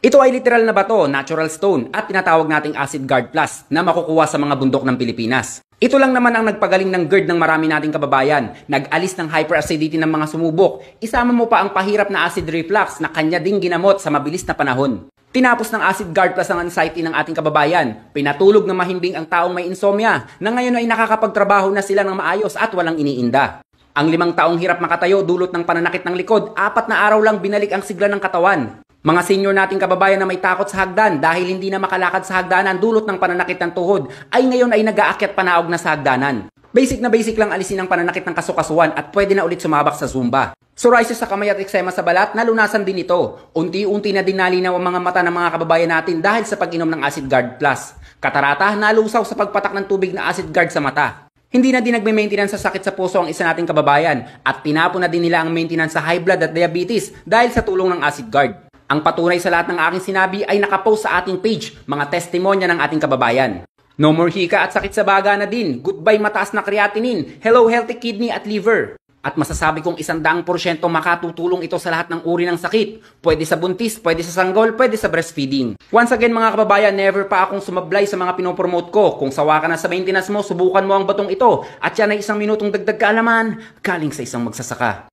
Ito ay literal na bato, natural stone, at tinatawag nating Acid Guard Plus na makukuha sa mga bundok ng Pilipinas. Ito lang naman ang nagpagaling ng GERD ng marami nating kababayan, nag-alis ng hyperacidity ng mga sumubok, isama mo pa ang pahirap na acid reflux na kanya ding ginamot sa mabilis na panahon. Tinapos ng Acid Guard Plus ang anxiety ng ating kababayan, pinatulog na mahimbing ang taong may insomnia na ngayon ay nakakapagtrabaho na sila ng maayos at walang iniinda. Ang 5 taong hirap makatayo dulot ng pananakit ng likod, 4 na araw lang binalik ang sigla ng katawan. Mga senior nating kababayan na may takot sa hagdan dahil hindi na makalakad sa hagdanan dulot ng pananakit ng tuhod ay ngayon ay nag-aakyat panaog na sa hagdanan. Basic na basic lang alisin ang pananakit ng kasukasuan at pwede na ulit sumabak sa Zumba. Psoriasis sa kamay at eksema sa balat, nalunasan din ito. Unti-unti na din nalinaw ang mga mata ng mga kababayan natin dahil sa pag-inom ng Acid Guard Plus. Katarata, nalusaw sa pagpatak ng tubig na acid guard sa mata. Hindi na din nagme-maintenance sa sakit sa puso ang isa nating kababayan at tinapon na din nila ang maintenance sa high blood at diabetes dahil sa tulong ng Acid Guard. Ang patunay sa lahat ng aking sinabi ay nakapost sa ating page, mga testimonya ng ating kababayan. No more hika at sakit sa baga na din. Goodbye mataas na creatinine. Hello healthy kidney at liver. At masasabi kong 100% makatutulong ito sa lahat ng uri ng sakit. Pwede sa buntis, pwede sa sanggol, pwede sa breastfeeding. Once again mga kababayan, never pa akong sumablay sa mga pinopromote ko. Kung sawa ka na sa maintenance mo, subukan mo ang batong ito. At yan ay 1 minutong dagdag kaalaman, galing sa isang magsasaka.